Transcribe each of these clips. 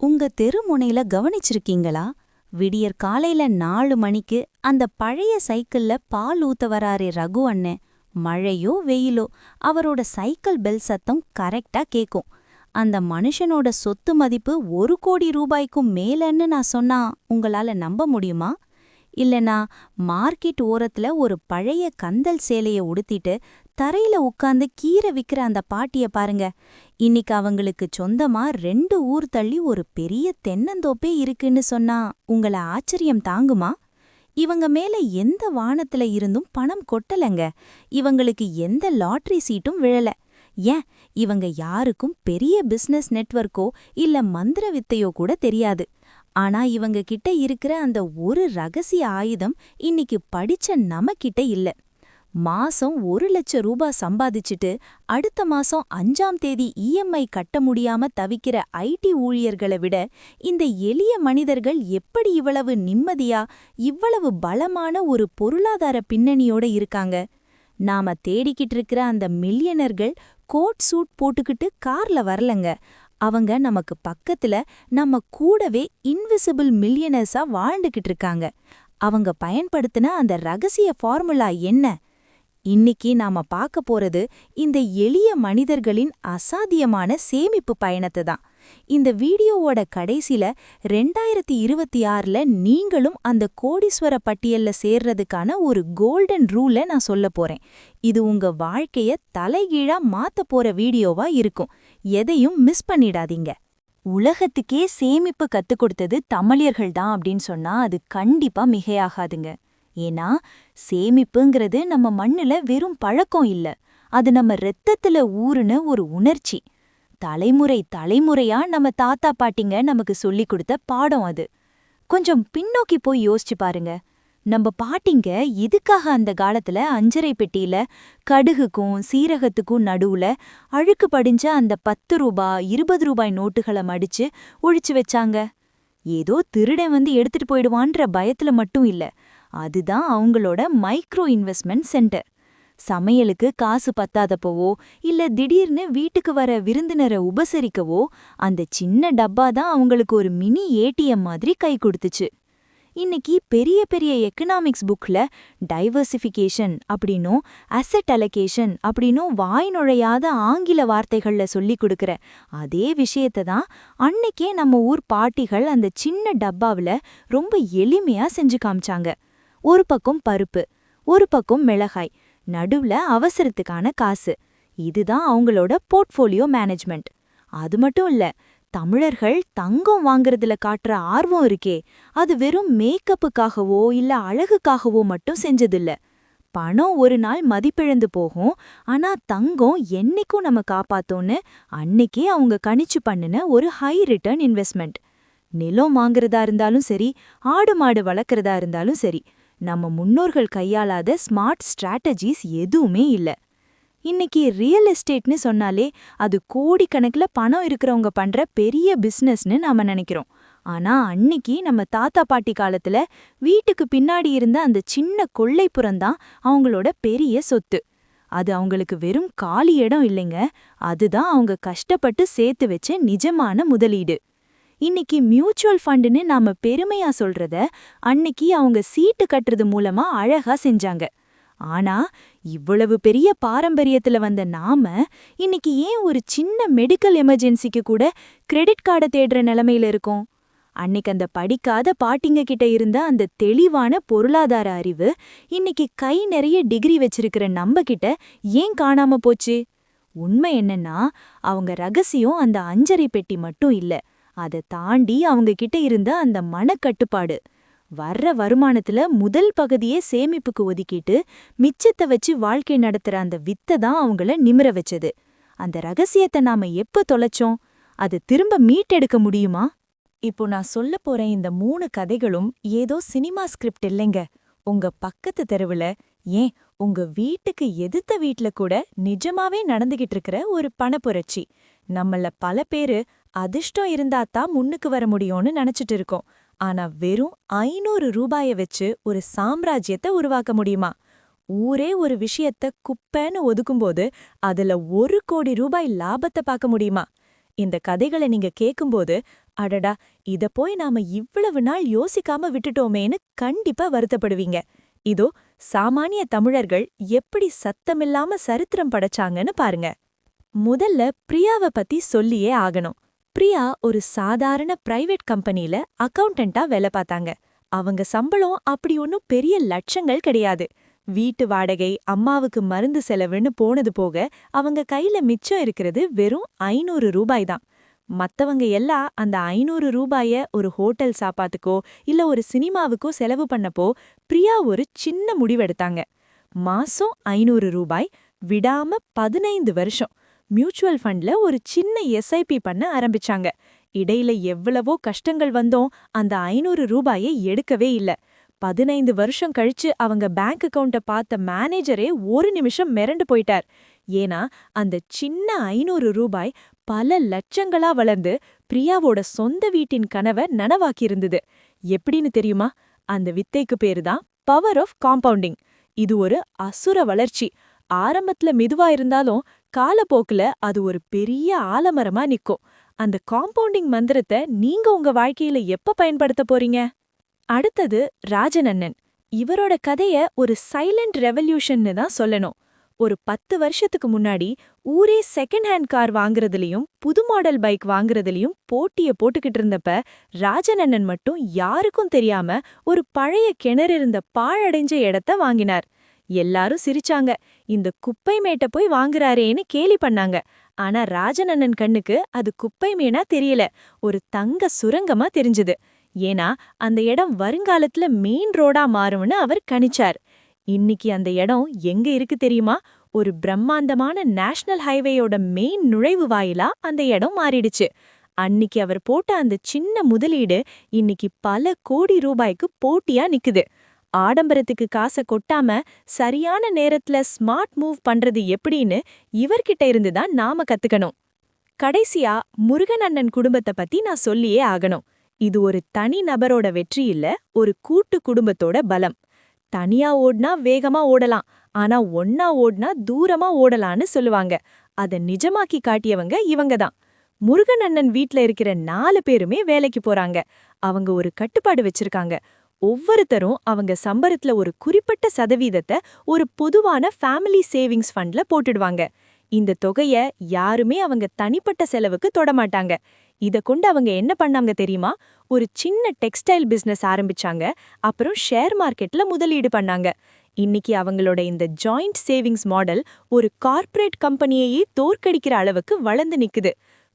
உங்க தெருமுனையில கவனிச்சிருக்கீங்களா? விடியற் காலையில 4 மணிக்கு அந்த பழைய சைக்கிள்ல பால் ஊத்த வராரே ரகு அண்ணே. மழையோ வெயிலோ அவரோட சைக்கிள் பெல் சத்தம் கரெக்டா கேக்கும். அந்த மனுஷனோட சொத்து மதிப்பு 1 கோடி ரூபாய்க்கும் மேலன்னு நான் சொன்னா உங்களால நம்ப முடியுமா? இல்லனா மார்க்கெட் ஓரத்துல ஒரு பழைய கந்தல் சேலைய உடுத்திட்டு தரையில உட்கார்ந்து கீரை விக்கிற அந்த பாட்டிய பாருங்க. இன்னைக்கு அவங்களுக்கு சொந்தமா 2 ஊர் தள்ளி ஒரு பெரிய தென்னந்தோப்பே இருக்குன்னு சொன்னா உங்கள ஆச்சரியம் தாங்குமா? இவங்க மேல எந்த வானத்துல இருந்தும் பணம் கொட்டலங்க. இவங்களுக்கு எந்த லாட்டரி சீட்டும் விழல. ஏன், இவங்க யாருக்கும் பெரிய பிசினஸ் நெட்வொர்க்கோ இல்ல மந்திர வித்தையோ கூட தெரியாது. ஆனா இவங்க கிட்ட இருக்கிற அந்த ஒரு ரகசிய ஆயுதம் இன்னைக்கு படிச்ச நமக்கிட்ட இல்ல. மாசம் 1 லட்சம் ரூபாய் சம்பாதிச்சுட்டு அடுத்த மாசம் 5ஆம் தேதி இஎம்ஐ கட்ட முடியாம தவிக்கிற ஐடி ஊழியர்களை விட இந்த எளிய மனிதர்கள் எப்படி இவ்வளவு நிம்மதியா, இவ்வளவு பலமான ஒரு பொருளாதார பின்னணியோட இருக்காங்க? நாம தேடிக்கிட்டு இருக்கிற அந்த மில்லியனர்கள் கோட் சூட் போட்டுக்கிட்டு கார்ல வரலங்க. அவங்க நமக்கு பக்கத்துல, நம்ம கூடவே இன்விசிபிள் மில்லியனர்ஸா வாழ்ந்துகிட்டு இருக்காங்க. அவங்க பயன்படுத்தின அந்த ரகசிய ஃபார்முலா என்ன? இன்னைக்கு நாம பார்க்க போறது இந்த எளிய மனிதர்களின் அசாத்தியமான சேமிப்பு பயணத்தை தான். இந்த வீடியோவோட கடைசில 2026ல நீங்களும் அந்த கோடீஸ்வர பட்டியல்ல சேர்றதுக்கான ஒரு கோல்டன் ரூலை நான் சொல்ல போறேன். இது உங்க வாழ்க்கைய தலைகீழா மாத்த போற வீடியோவா இருக்கும். எதையும் மிஸ் பண்ணிடாதீங்க. உலகத்துக்கே சேமிப்பு கத்துக் கொடுத்தது தமிழர்கள் தான் அப்படின்னு சொன்னா அது கண்டிப்பா மிகையாகாதுங்க. ஏன்னா சேமிப்புங்கிறது நம்ம மண்ணுல வெறும் பழக்கம் இல்ல, அது நம்ம ரத்தத்துல ஊறுன ஒரு உணர்ச்சி. தலைமுறை தலைமுறையா நம்ம தாத்தா பாட்டிங்க நமக்கு சொல்லிக் கொடுத்த பாடம் அது. கொஞ்சம் பின்னோக்கி போய் யோசிச்சு பாருங்க. நம்ம பாட்டிங்க எதுக்காக அந்த காலத்துல அஞ்சரை பெட்டியில கடுகுக்கும் சீரகத்துக்கும் நடுவுல அழுக்கு படிஞ்ச அந்த 10 ரூபாய் 20 ரூபாய் நோட்டுகளை மடிச்சு ஒழிச்சு வச்சாங்க? ஏதோ திருடன் வந்து எடுத்துட்டு போயிடுவான்ற பயத்துல மட்டும் இல்ல, அதுதான் அவங்களோட மைக்ரோ இன்வெஸ்ட்மெண்ட் சென்டர். சமையலுக்கு காசு பத்தாதப்பவோ இல்ல திடீர்னு வீட்டுக்கு வர விருந்தினரை உபசரிக்கவோ அந்த சின்ன டப்பா தான் அவங்களுக்கு ஒரு மினி ஏடிஎம் மாதிரி கை கொடுத்துச்சு. இன்னைக்கு பெரிய பெரிய எக்கனாமிக்ஸ் புக்ல டைவர்சிஃபிகேஷன் அப்படின்னும் அசெட் அலோகேஷன் அப்படின்னும் வாய் நுழையாத ஆங்கில வார்த்தைகள்ல சொல்லி கொடுக்கற அதே விஷயத்தை தான் அன்னைக்கே நம்ம ஊர் பாட்டிகள் அந்த சின்ன டப்பாவுல ரொம்ப எளிமையா செஞ்சு காமிச்சாங்க. ஒரு பக்கம் பருப்பு, ஒரு பக்கம் மிளகாய், நடுவுல அவசரத்துக்கான காசு. இதுதான் அவங்களோட போர்ட்ஃபோலியோ மேனேஜ்மெண்ட். அது மட்டும் இல்ல, தமிழர்கள் தங்கம் வாங்குறதுல காட்டுற ஆர்வம் இருக்கே, அது வெறும் மேக்கப்புக்காகவோ இல்ல அழகுக்காகவோ மட்டும் செஞ்சதில்ல. பணம் ஒரு நாள் மதிப்பிழந்து போகும், ஆனா தங்கம் என்னைக்கும் நம்ம காப்பாத்தோன்னு அன்னைக்கே அவங்க கணிச்சு பண்ணின ஒரு ஹை ரிட்டர்ன் இன்வெஸ்ட்மெண்ட். நிலம் வாங்குறதா இருந்தாலும் சரி, ஆடு மாடு வளர்க்கறதா இருந்தாலும் சரி, நம்ம முன்னோர்கள் கையாளாத ஸ்மார்ட் ஸ்ட்ராட்டஜிஸ் எதுவுமே இல்ல. இன்னைக்கு ரியல் எஸ்டேட்னு சொன்னாலே அது கோடிக்கணக்கில் பணம் இருக்கிறவங்க பண்ற பெரிய பிசினஸ்னு நாம நினைக்கிறோம். ஆனா அன்னிக்கு நம்ம தாத்தா பாட்டி காலத்துல வீட்டுக்கு பின்னாடி இருந்த அந்த சின்ன கொள்ளைப்புறம்தான் அவங்களோட பெரிய சொத்து. அது அவங்களுக்கு வெறும் காலி இடம் இல்லைங்க, அதுதான் அவங்க கஷ்டப்பட்டு சேர்த்து வச்ச நிஜமான முதலீடு. இன்னைக்கு மியூச்சுவல் ஃபண்டுன்னு நாம பெருமையா சொல்றத அன்னைக்கு அவங்க சீட்டு கட்டுறது மூலமா அழகா செஞ்சாங்க. ஆனா இவ்வளவு பெரிய பாரம்பரியத்துல வந்த நாம இன்னைக்கு ஏன் ஒரு சின்ன மெடிக்கல் எமர்ஜென்சிக்கு கூட கிரெடிட் கார்டை தேடுற நிலைமையில இருக்கோம்? அன்னைக்கு அந்த படிக்காத பாட்டிங்க கிட்ட இருந்த அந்த தெளிவான பொருளாதார அறிவு இன்னைக்கு கை நிறைய டிகிரி வச்சிருக்கிற நம்ம கிட்ட ஏன் காணாம போச்சு? உண்மை என்னன்னா, அவங்க ரகசியம் அந்த அஞ்சரை பெட்டி மட்டும் இல்ல, அதை தாண்டி அவங்க கிட்ட இருந்த அந்த மனக்கட்டுப்பாடு. வர்ற வருமானத்துல முதல் பகுதியே சேமிப்புக்கு ஒதுக்கிட்டு மிச்சத்தை வச்சு வாழ்க்கை நடத்துற அந்த வித்தை தான் அவங்கள நிமிர வச்சது. அந்த ரகசியத்தை நாம எப்ப தொலைச்சோம்? அது திரும்ப மீட்டெடுக்க முடியுமா? இப்போ நான் சொல்ல போறேன் இந்த 3 கதைகளும் ஏதோ சினிமா ஸ்கிரிப்ட் இல்லைங்க. உங்க பக்கத்து தெருவுல, ஏன் உங்க வீட்டுக்கு எதிர்த்த வீட்ல கூட நிஜமாவே நடந்துகிட்டு இருக்கிற ஒரு பணப்புரட்சி. நம்மள பல பேரு அதிர்ஷ்டம் இருந்தாத்தான் முன்னுக்கு வர முடியும்னு நினைச்சிட்டு இருக்கோம். ஆனா வெறும் 500 ரூபாய வச்சு ஒரு சாம்ராஜ்யத்தை உருவாக்க முடியுமா? ஊரே ஒரு விஷயத்த குப்பைன்னு ஒதுக்கும்போது அதுல 1 கோடி ரூபாய் லாபத்தை பார்க்க முடியுமா? இந்த கதைகளை நீங்க கேக்கும்போது, அடடா, இத போய் நாம இவ்வளவு நாள் யோசிக்காம விட்டுட்டோமேன்னு கண்டிப்பா வருத்தப்படுவீங்க. இதோ சாமானிய தமிழர்கள் எப்படி சத்தமில்லாம சரித்திரம் படைச்சாங்கன்னு பாருங்க. முதல்ல பிரியாவ பத்தி சொல்லியே ஆகணும். பிரியா ஒரு சாதாரண பிரைவேட் கம்பெனில அக்கவுண்டன்ட்டா வேலை பார்த்தாங்க. அவங்க சம்பளம் அப்படி ஒன்னும் பெரிய லட்சங்கள் கிடையாது. வீட்டு வாடகை, அம்மாவுக்கு மருந்து செலவுன்னு போனது போக அவங்க கையில மிச்சம் இருக்கிறது வெறும் 500 ரூபாய் தான். மத்தவங்க எல்லாம் அந்த 500 ரூபாய ஒரு ஹோட்டல் சாப்பாட்டுக்கோ இல்ல ஒரு சினிமாவுக்கோ செலவு பண்ணப்போ பிரியா ஒரு சின்ன முடிவெடுத்தாங்க. மாசம் 500 ரூபாய், விடாம 15 வருஷம் மியூச்சுவல் ஃபண்ட்ல ஒரு சின்ன எஸ்ஐபி பண்ண ஆரம்பிச்சாங்க. இடையில எவ்வளவோ கஷ்டங்கள் வந்தோம், அந்த 500 ரூபாயை எடுக்கவே இல்ல. 15 வருஷம் கழிச்சு அவங்க பேங்க் அக்கவுண்ட பார்த்த மேனேஜரே ஒரு நிமிஷம் மிரண்டு போயிட்டார். ஏன்னா அந்த சின்ன 500 ரூபாய் பல லட்சங்களா வளர்ந்து பிரியாவோட சொந்த வீட்டின் கனவை நனவாக்கியிருந்தது. எப்படின்னு தெரியுமா? அந்த வித்தைக்கு பேருதான் பவர் ஆஃப் காம்பவுண்டிங். இது ஒரு அசுர வளர்ச்சி. ஆரம்பத்துல மெதுவா இருந்தாலும் காலப்போக்குல அது ஒரு பெரிய ஆலமரமா நிக்கும். அந்த காம்பவுண்டிங் மந்திரத்தை நீங்க உங்க வாழ்க்கையில எப்ப பயன்படுத்த போறீங்க? அடுத்தது ராஜனண்ணன். இவரோட கதைய ஒரு சைலண்ட் ரெவல்யூஷன்னு தான் சொல்லணும். ஒரு 10 வருஷத்துக்கு முன்னாடி ஊரே செகண்ட் ஹேண்ட் கார் வாங்குறதுலயும் புது மாடல் பைக் வாங்குறதுலயும் போட்டிய போட்டுக்கிட்டு இருந்தப்ப ராஜனண்ணன் மட்டும் யாருக்கும் தெரியாம ஒரு பழைய கிணறு இருந்த பாழடைஞ்ச இடத்த வாங்கினார். எல்லாரும் சிரிச்சாங்க. இந்த குப்பை மேட்ட போய் வாங்குறாரேன்னு கேலி பண்ணாங்க. ஆனா ராஜனண்ணன் கண்ணுக்கு அது குப்பை மேனா தெரியல, ஒரு தங்க சுரங்கமா தெரிஞ்சது. ஏன்னா அந்த இடம் வருங்காலத்துல மெயின் ரோடா மாறும்னு அவர் கணிச்சார். இன்னைக்கு அந்த இடம் எங்க இருக்கு தெரியுமா? ஒரு பிரம்மாண்டமான நேஷனல் ஹைவேயோட மெயின் நுழைவு வாயிலா அந்த இடம் மாறிடுச்சு. அன்னிக்கு அவர் போட்ட அந்த சின்ன முதலீடு இன்னைக்கு பல கோடி ரூபாய்க்கு போட்டியா நிக்குது. ஆடம்பரத்துக்கு காசை கொட்டாம சரியான நேரத்துல ஸ்மார்ட் மூவ் பண்றது எப்படின்னு இவர்கிட்ட இருந்துதான் நாம கத்துக்கணும். கடைசியா முருகன் அண்ணன் குடும்பத்தை பத்தி நான் சொல்லியே ஆகணும். இது ஒரு தனி நபரோட வெற்றி இல்ல, ஒரு கூட்டு குடும்பத்தோட பலம். தனியா ஓடுனா வேகமா ஓடலாம், ஆனா ஒன்னா ஓடுனா தூரமா ஓடலான்னு சொல்லுவாங்க. அத நிஜமாக்கி காட்டியவங்க இவங்கதான். முருகன் அண்ணன் வீட்ல இருக்கிற 4 பேருமே வேலைக்கு போறாங்க. அவங்க ஒரு கட்டுப்பாடு வச்சிருக்காங்க. ஒவ்வொருத்தரும் அவங்க சம்பளத்துல ஒரு குறிப்பிட்ட சதவீதத்தை ஒரு பொதுவான ஃபேமிலி சேவிங்ஸ் ஃபண்ட்ல போட்டுடுவாங்க. இந்த தொகைய யாருமே அவங்க தனிப்பட்ட செலவுக்கு தொடமாட்டாங்க. இத கொண்டு அவங்க என்ன பண்ணாங்க தெரியுமா? ஒரு சின்ன டெக்ஸ்டைல் பிசினஸ் ஆரம்பிச்சாங்க. அப்புறம் ஷேர் மார்க்கெட்ல முதலீடு பண்ணாங்க. இன்னைக்கு அவங்களோட இந்த ஜாயிண்ட் சேவிங்ஸ் மாடல் ஒரு கார்ப்பரேட் கம்பெனியையே தோற்கடிக்கிற அளவுக்கு வளர்ந்து நிக்குது.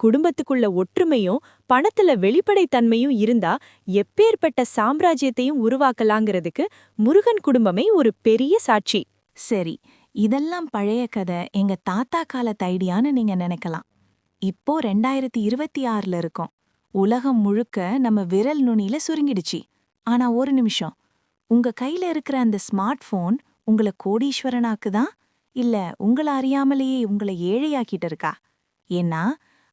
குடும்பத்துக்குள்ள ஒற்றுமையும் பணத்துல வெளிப்படைத்தன்மையும் இருந்தா எப்பேற்பட்ட சாம்ராஜ்யத்தையும் உருவாக்கலாங்கிறதுக்கு முருகன் குடும்பமே ஒரு பெரிய சாட்சி. சரி, இதெல்லாம் பழைய கதை, எங்க தாத்தா காலத்து ஐடியான்னு நீங்க நினைக்கலாம். இப்போ 2026ல இருக்கோம். உலகம் முழுக்க நம்ம விரல் நுனியில சுருங்கிடுச்சு. ஆனா ஒரு நிமிஷம், உங்க கையில இருக்கிற அந்த ஸ்மார்ட் போன் உங்களை கோடீஸ்வரனாக்குதா, இல்ல உங்கள அறியாமலேயே உங்களை ஏழையாக்கிட்டு இருக்கா? ஏன்னா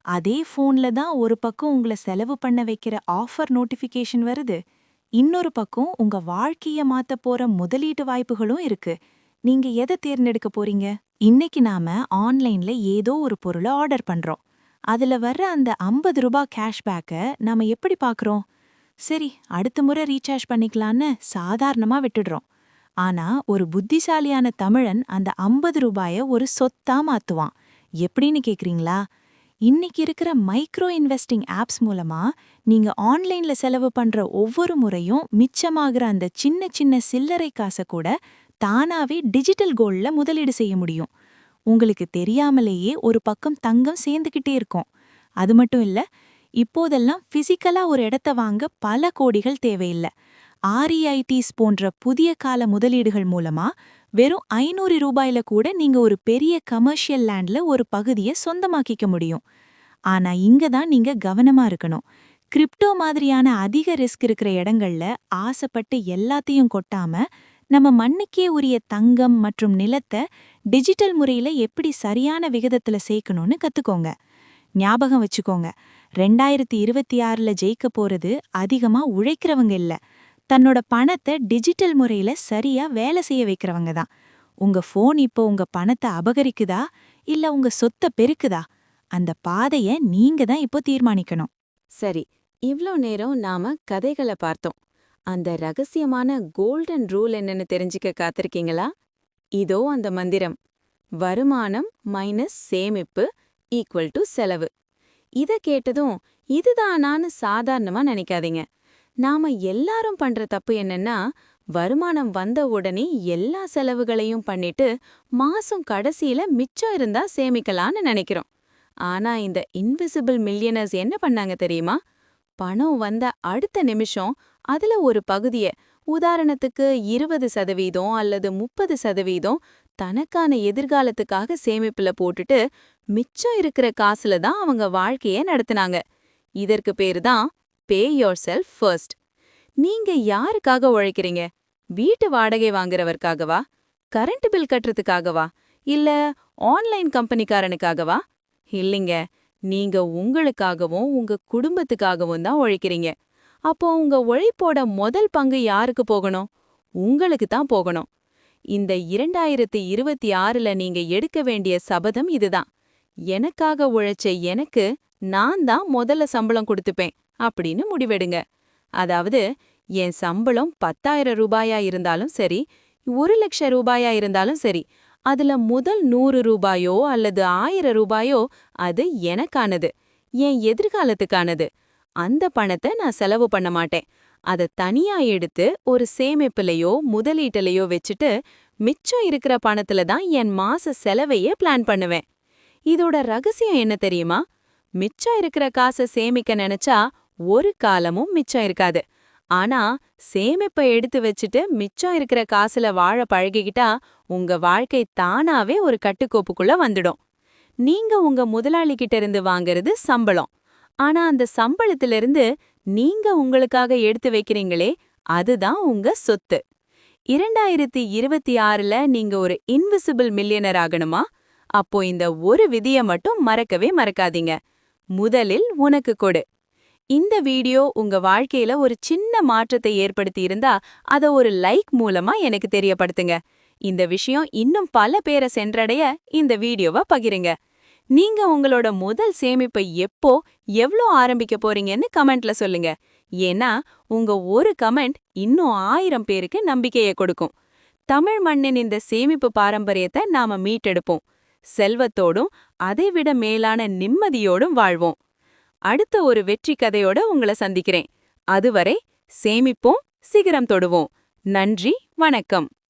அதே போன்ல தான் ஒரு பக்கம் உங்களை செலவு பண்ண வைக்கிற ஆஃபர் நோட்டிஃபிகேஷன் வருது, இன்னொரு பக்கம் உங்க வாழ்க்கைய மாத்த போற முதலீட்டு வாய்ப்புகளும் இருக்கு. நீங்க எதை தேர்ந்தெடுக்க போறீங்க? இன்னைக்கு நாம ஆன்லைன்ல ஏதோ ஒரு பொருளை ஆர்டர் பண்றோம். அதுல வர்ற அந்த 50 ரூபாய் கேஷ்பேக்க நாம எப்படி பாக்குறோம்? சரி, அடுத்த முறை ரீசார்ஜ் பண்ணிக்கலான்னு சாதாரணமா விட்டுடுறோம். ஆனா ஒரு புத்திசாலியான தமிழன் அந்த 50 ரூபாய ஒரு சொத்தா மாத்துவான். எப்படின்னு கேக்குறீங்களா? இன்னைக்கு இருக்கிற மைக்ரோ இன்வெஸ்டிங் ஆப்ஸ் மூலமா நீங்க ஆன்லைன்ல செலவு பண்ற ஒவ்வொரு முறையும் மிச்சமாகிற அந்த சின்ன சின்ன சில்லறை காசை கூட தானாவே டிஜிட்டல் கோல்ட்ல முதலீடு செய்ய முடியும். உங்களுக்கு தெரியாமலேயே ஒரு பக்கம் தங்கம் சேர்ந்துகிட்டே இருக்கும். அது மட்டும் இல்ல, இப்போதெல்லாம் பிசிக்கலா ஒரு இடத்த வாங்க பல கோடிகள் தேவையில்லை. REITs போன்ற புதிய கால முதலீடுகள் மூலமா வெறும் 500 ரூபாயில கூட நீங்க ஒரு பெரிய கமர்ஷியல் லேண்ட்ல ஒரு பகுதியை சொந்தமாக்கிக்க முடியும். ஆனா இங்க தான் நீங்க கவனமா இருக்கணும். கிரிப்டோ மாதிரியான அதிக ரிஸ்க் இருக்கிற இடங்கள்ல ஆசைப்பட்டு எல்லாத்தையும் கொட்டாம நம்ம மண்ணுக்கே உரிய தங்கம் மற்றும் நிலத்தை டிஜிட்டல் முறையில எப்படி சரியான விகிதத்துல சேர்க்கணும்னு கத்துக்கோங்க. ஞாபகம் வச்சுக்கோங்க, 2026ல ஜெயிக்க போறது அதிகமா உழைக்கிறவங்க இல்ல, தன்னோட பணத்தை டிஜிட்டல் முறையில சரியா வேலை செய்ய வைக்கிறவங்க தான். உங்க போன் இப்போ உங்க பணத்தை அபகரிக்குதா இல்ல உங்க சொத்தை பெருக்குதா? அந்த பாதைய நீங்க தான் இப்போ தீர்மானிக்கணும். சரி, இவ்ளோ நேரம் நாம கதைகள பார்த்தோம். அந்த ரகசியமான கோல்டன் ரூல் என்னன்னு தெரிஞ்சுக்க காத்திருக்கீங்களா? இதோ அந்த மந்திரம். வருமானம் மைனஸ் சேமிப்பு ஈக்குவல் டு செலவு. இத கேட்டதும் இதுதானான்னு சாதாரணமா நினைக்காதீங்க. நாம எல்லாரும் பண்ற தப்பு என்னன்னா, வருமானம் வந்த உடனே எல்லா செலவுகளையும் பண்ணிட்டு மாசம் கடைசியில மிச்சம் இருந்தா சேமிக்கலான்னு நினைக்கிறோம். ஆனா இந்த இன்விசிபிள் மில்லியனர்ஸ் என்ன பண்ணாங்க தெரியுமா? பணம் வந்த அடுத்த நிமிஷம் அதுல ஒரு பகுதிய, உதாரணத்துக்கு 20% அல்லது 30% தனக்கான எதிர்காலத்துக்காக சேமிப்புல போட்டுட்டு மிச்சம் இருக்கிற காசுல தான் அவங்க வாழ்க்கைய நடத்துனாங்க. இதற்கு பேரு தான் பே யோர் செல்ஃப் ஃபர்ஸ்ட். நீங்க யாருக்காக உழைக்கிறீங்க? வீட்டு வாடகை வாங்குறவர்க்காகவா? Current bill கட்டுறதுக்காகவா? இல்ல ஆன்லைன் கம்பெனிக்காரனுக்காகவா? இல்லைங்க, நீங்க உங்களுக்காகவும் உங்க குடும்பத்துக்காகவும் தான் உழைக்கிறீங்க. அப்போ உங்க உழைப்போட முதல் பங்கு யாருக்கு போகணும்? உங்களுக்கு தான் போகணும். இந்த 2026ல நீங்க எடுக்க வேண்டிய சபதம் இதுதான். எனக்காக உழைச்ச எனக்கு நான் தான் முதல்ல சம்பளம் கொடுத்துப்பேன் அப்படின்னு முடிவெடுங்க. அதாவது, என் சம்பளம் 10,000 ரூபாயா இருந்தாலும் சரி, 1,00,000 ரூபாயா இருந்தாலும் சரி, அதுல முதல் 100 ரூபாயோ அல்லது 1000 ரூபாயோ அது எனக்கானது, என் எதிர்காலத்துக்கானது. அந்த பணத்தை நான் செலவு பண்ண மாட்டேன். அத தனியா எடுத்து ஒரு சேமிப்புலையோ முதலீட்டுலையோ வச்சுட்டு மிச்சம் இருக்கிற பணத்துல தான் என் மாச செலவையே பிளான் பண்ணுவேன். இதோட ரகசியம் என்ன தெரியுமா? மிச்சம் இருக்கிற காசை சேமிக்க நினைச்சா ஒரு காலமும் மிச்சம் இருக்காது. ஆனா சேமிப்பை எடுத்து வச்சுட்டு மிச்சம் இருக்கிற காசுல வாழ பழகிக்கிட்டா உங்க வாழ்க்கை தானாவே ஒரு கட்டுக்கோப்புக்குள்ள வந்துடும். நீங்க உங்க முதலாளி கிட்ட இருந்து வாங்குறது சம்பளம். ஆனா அந்த சம்பளத்திலிருந்து நீங்க உங்களுக்காக எடுத்து வைக்கிறீங்களே, அதுதான் உங்க சொத்து. 2026ல நீங்க ஒரு இன்விசிபிள் மில்லியனர் ஆகணுமா? அப்போ இந்த ஒரு விதிய மட்டும் மறக்கவே மறக்காதீங்க. முதலில் உனக்கு கொடு. இந்த வீடியோ உங்க வாழ்க்கையில ஒரு சின்ன மாற்றத்தை ஏற்படுத்தி இருந்தா அத ஒரு லைக் மூலமா எனக்கு தெரியப்படுத்துங்க. இந்த விஷயம் இன்னும் பல பேரை சென்றடைய இந்த வீடியோவை பகிருங்க. நீங்க உங்களோட முதல் சேமிப்பை எப்போ எவ்ளோ ஆரம்பிக்க போறீங்கன்னு கமெண்ட்ல சொல்லுங்க. ஏன்னா உங்க ஒரு கமெண்ட் இன்னும் 1000 பேருக்கு நம்பிக்கையை கொடுக்கும். தமிழ் மண்ணின் இந்த சேமிப்பு பாரம்பரியத்தை நாம மீட்டெடுப்போம். செல்வத்தோடும் அதைவிட மேலான நிம்மதியோடும் வாழ்வோம். அடுத்த ஒரு வெற்றி கதையோட உங்களை சந்திக்கிறேன். அதுவரை சேமிப்போம், சிகரம் தொடுவோம். நன்றி, வணக்கம்.